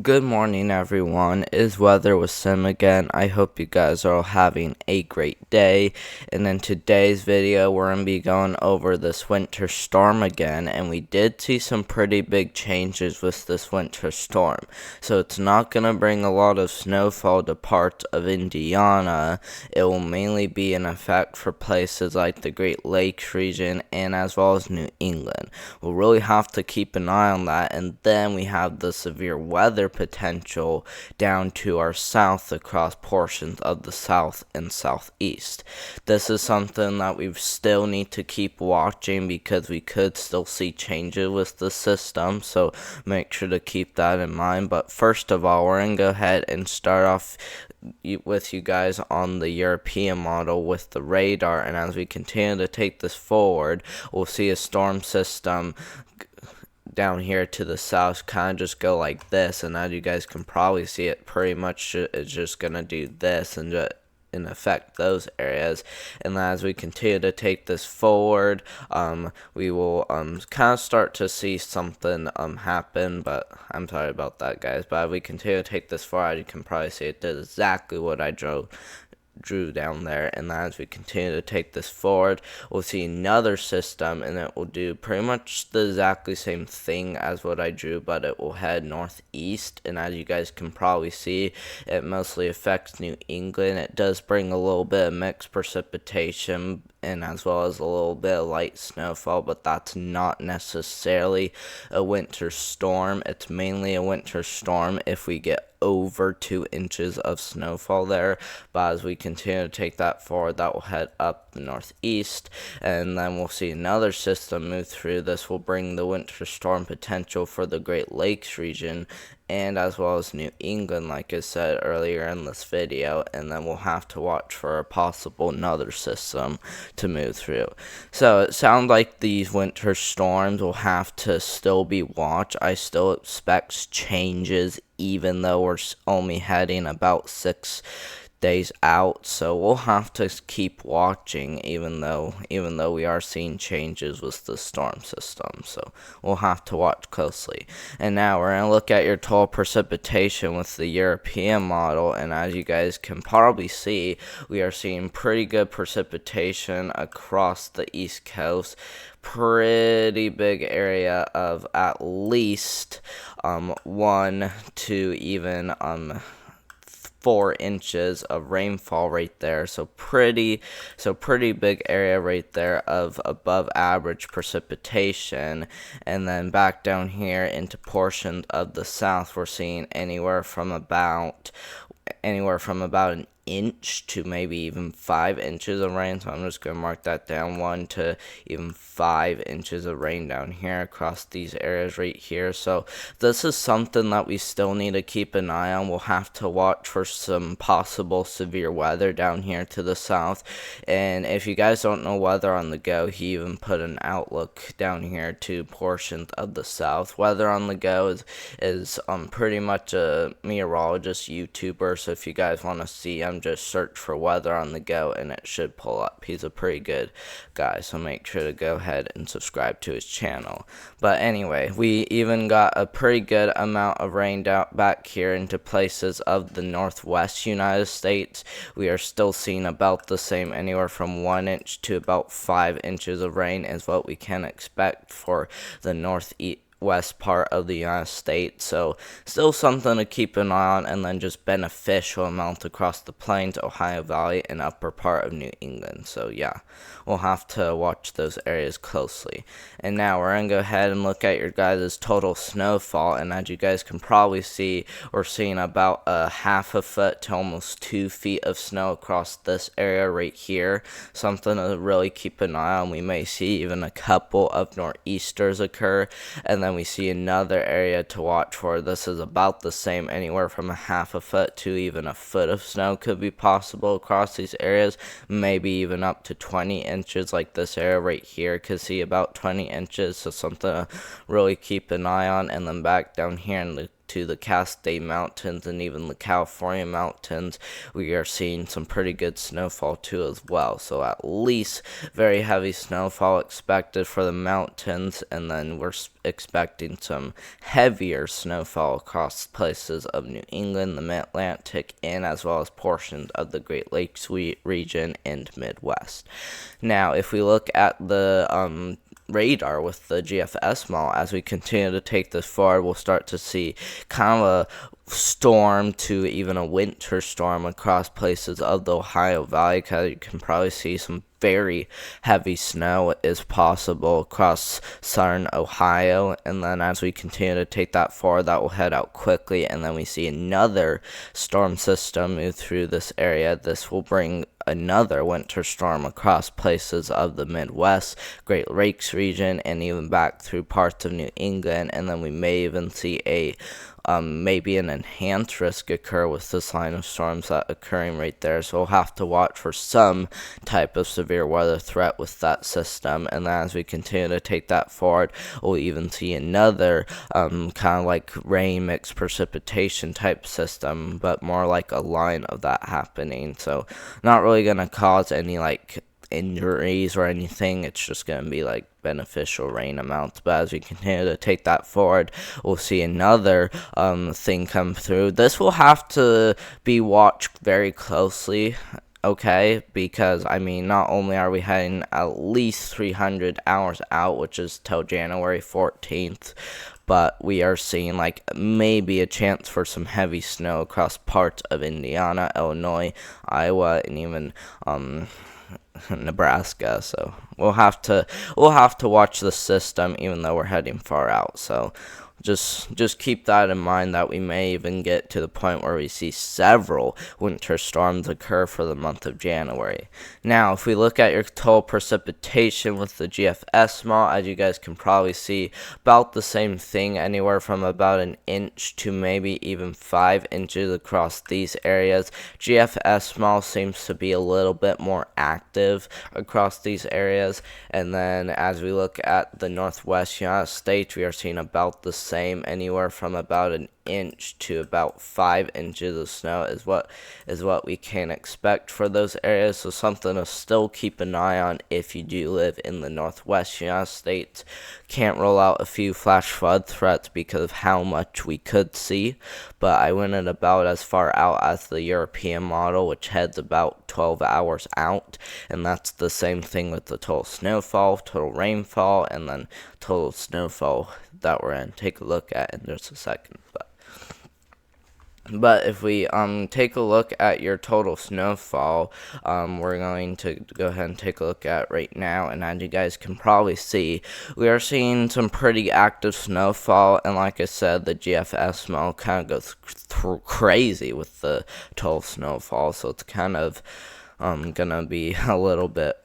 Good morning, everyone. Is Weather with Sim again. I hope you guys are all having a great day. And in today's video, we're going to be going over this winter storm again. And we did see some pretty big changes with this winter storm. So it's not going to bring a lot of snowfall to parts of Indiana. It will mainly be in effect for places like the Great Lakes region and as well as New England. We'll really have to keep an eye on that. And then we have the severe weather potential down to our south across portions of the south and southeast. This is something that we still need to keep watching because we could still see changes with the system, so make sure to keep that in mind. But first of all, we're going to go ahead and start off with you guys on the European model with the radar, and as we continue to take this forward, we'll see a storm system down here to the south kind of just go like this, and as you guys can probably see, it pretty much is just gonna do this and just affect those areas. And as we continue to take this forward, we will kind of start to see something happen, but I'm sorry about that, guys. But as we continue to take this forward, you can probably see it did exactly what I drew down there. And as we continue to take this forward, we'll see another system, and it will do pretty much the exactly same thing as what I drew, but it will head northeast. And as you guys can probably see, it mostly affects New England. It does bring a little bit of mixed precipitation and as well as a little bit of light snowfall, but that's not necessarily a winter storm. It's mainly a winter storm if we get over 2 inches of snowfall there. But as we continue to take that forward, that will head up the northeast, and then we'll see another system move through. This will bring the winter storm potential for the Great Lakes region and as well as New England, like I said earlier in this video. And then we'll have to watch for a possible another system to move through. So it sounds like these winter storms will have to still be watched. I still expect changes even though we're only heading about 6 days out, so we'll have to keep watching even though we are seeing changes with the storm system, so we'll have to watch closely. And now we're going to look at your total precipitation with the European model, and as you guys can probably see, we are seeing pretty good precipitation across the East Coast. Pretty big area of at least 1 to even 4 inches of rainfall right there. So pretty big area right there of above average precipitation. And then back down here into portions of the south, we're seeing anywhere from about an inch to maybe even 5 inches of rain. So I'm just going to mark that down, 1 to even 5 inches of rain down here across these areas right here. So this is something that we still need to keep an eye on. We'll have to watch for some possible severe weather down here to the south. And if you guys don't know Weather on the Go, he even put an outlook down here to portions of the south. Weather on the Go is pretty much a meteorologist YouTuber, so if you guys want to see him, just search for Weather on the Go and it should pull up. He's a pretty good guy, so make sure to go ahead and subscribe to his channel. But anyway, we even got a pretty good amount of rain down back here into places of the northwest United States. We are still seeing about the same, anywhere from 1 inch to about 5 inches of rain is what we can expect for the northwest part of the United States. So still something to keep an eye on, and then just beneficial amount across the plains, Ohio Valley, and upper part of New England. So yeah, we'll have to watch those areas closely. And now we're going to go ahead and look at your guys' total snowfall, and as you guys can probably see, we're seeing about a half a foot to almost 2 feet of snow across this area right here. Something to really keep an eye on. We may see even a couple of nor'easters occur, and then we see another area to watch for. This is about the same, anywhere from a half a foot to even a foot of snow could be possible across these areas, maybe even up to 20 inches, like this area right here could see about 20 inches, so something to really keep an eye on. And then back down here in the to the Cascade Mountains and even the California mountains, we are seeing some pretty good snowfall too as well. So at least very heavy snowfall expected for the mountains, and then we're expecting some heavier snowfall across places of New England, the Mid-Atlantic, and as well as portions of the Great Lakes region and Midwest. Now, if we look at the radar with the GFS model, as we continue to take this forward, we'll start to see kind of a storm to even a winter storm across places of the Ohio Valley, because you can probably see some very heavy snow is possible across southern Ohio. And then as we continue to take that forward, that will head out quickly, and then we see another storm system move through this area. This will bring another winter storm across places of the Midwest, Great Lakes region, and even back through parts of New England. And then we may even see a maybe an enhanced risk occur with this line of storms that occurring right there. So we'll have to watch for some type of severe weather threat with that system. And then as we continue to take that forward, we'll even see another kind of like rain mixed precipitation type system, but more like a line of that happening. So not really going to cause any like injuries or anything. It's just going to be like beneficial rain amounts. But as we continue to take that forward, we'll see another thing come through. This will have to be watched very closely, okay, because I mean, not only are we heading at least 300 hours out, which is till January 14th, but we are seeing like maybe a chance for some heavy snow across parts of Indiana, Illinois, Iowa, and even Nebraska. So we'll have to watch the system, even though we're heading far out. So just keep that in mind, that we may even get to the point where we see several winter storms occur for the month of January. Now, if we look at your total precipitation with the GFS model, as you guys can probably see, about the same thing, anywhere from about an inch to maybe even 5 inches across these areas. GFS model seems to be a little bit more active across these areas. And then as we look at the Northwest United States, we are seeing about the same, anywhere from about an inch to about 5 inches of snow is what we can expect for those areas. So something to still keep an eye on if you do live in the Northwest United States. Can't roll out a few flash flood threats because of how much we could see, but I went at about as far out as the European model, which heads about 12 hours out, and that's the same thing with the total snowfall, total rainfall, and then total snowfall that we're in. Take a look at in just a second. But if we take a look at your total snowfall, we're going to go ahead and take a look at right now, and as you guys can probably see, we are seeing some pretty active snowfall, and like I said, the GFS model kind of goes crazy with the total snowfall, so it's kind of gonna be a little bit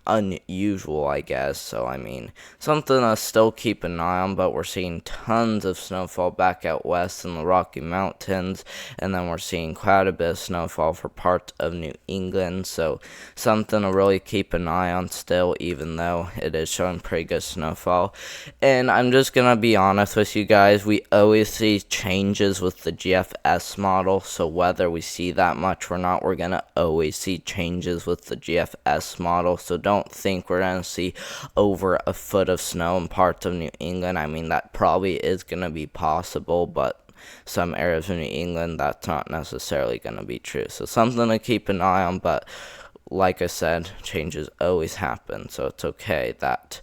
unusual, I guess. So I mean, something to still keep an eye on, but we're seeing tons of snowfall back out west in the Rocky Mountains, and then we're seeing quite a bit of snowfall for parts of New England. So something to really keep an eye on still, even though it is showing pretty good snowfall. And I'm just gonna be honest with you guys, we always see changes with the GFS model, so whether we see that much or not, we're gonna always see changes with the GFS model. So don't think we're going to see over a foot of snow in parts of New England. I mean, that probably is going to be possible, but some areas of New England, that's not necessarily going to be true. So something to keep an eye on, but like I said, changes always happen, so it's okay that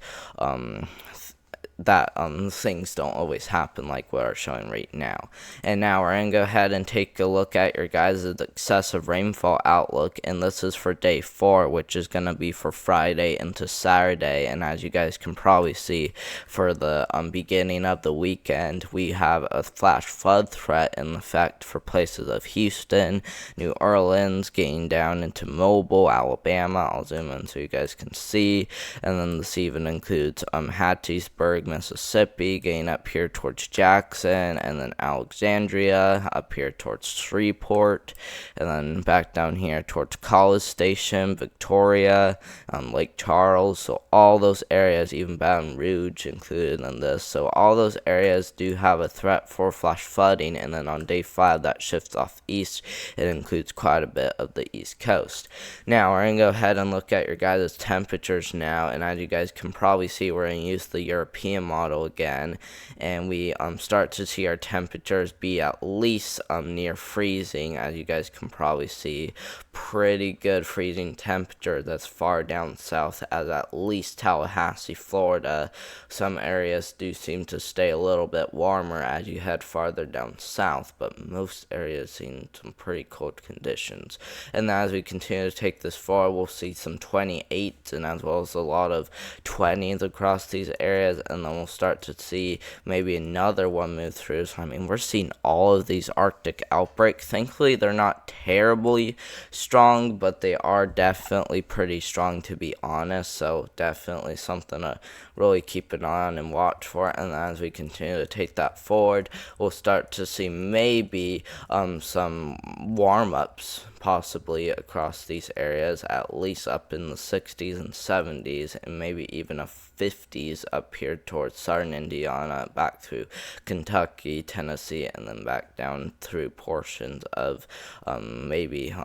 things don't always happen like what are showing right now. And now we're going to go ahead and take a look at your guys' excessive rainfall outlook, and this is for day 4, which is going to be for Friday into Saturday. And as you guys can probably see, for the beginning of the weekend, we have a flash flood threat in effect for places of Houston, New Orleans, getting down into Mobile, Alabama. I'll zoom in so you guys can see. And then this even includes Hattiesburg, Mississippi, getting up here towards Jackson, and then Alexandria, up here towards Shreveport, and then back down here towards College Station, Victoria, Lake Charles. So all those areas, even Baton Rouge included in this. So all those areas do have a threat for flash flooding, and then on day 5 that shifts off east. It includes quite a bit of the East Coast. Now we're going to go ahead and look at your guys' temperatures now, and as you guys can probably see, we're going to use the European model again, and we start to see our temperatures be at least near freezing. As you guys can probably see, pretty good freezing temperature that's far down south, as at least Tallahassee, Florida. Some areas do seem to stay a little bit warmer as you head farther down south, but most areas seem some pretty cold conditions. And as we continue to take this forward, we'll see some 28s and as well as a lot of 20s across these areas, and then we'll start to see maybe another one move through. So I mean, we're seeing all of these Arctic outbreaks. Thankfully, they're not terribly strong, but they are definitely pretty strong, to be honest. So definitely something to really keep an eye on and watch for. And as we continue to take that forward, we'll start to see maybe some warm-ups possibly across these areas, at least up in the 60s and 70s, and maybe even a 50s up here towards southern Indiana, back through Kentucky, Tennessee, and then back down through portions of maybe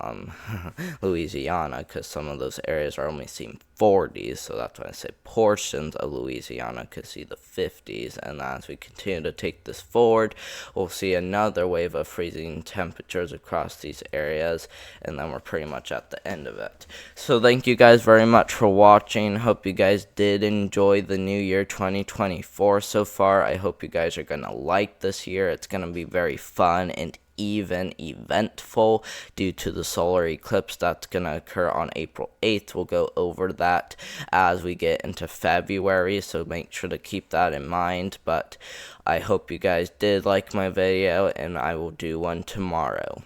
Louisiana, because some of those areas are only seeing 40s, so that's why I say portions of Louisiana could see the 50s. And as we continue to take this forward, we'll see another wave of freezing temperatures across these areas, and then we're pretty much at the end of it. So thank you guys very much for watching. Hope you guys did enjoy the new year 2024 so far. I hope you guys are gonna like this year. It's gonna be very fun and even eventful due to the solar eclipse that's going to occur on April 8th. We'll go over that as we get into February, so make sure to keep that in mind. But I hope you guys did like my video, and I will do one tomorrow.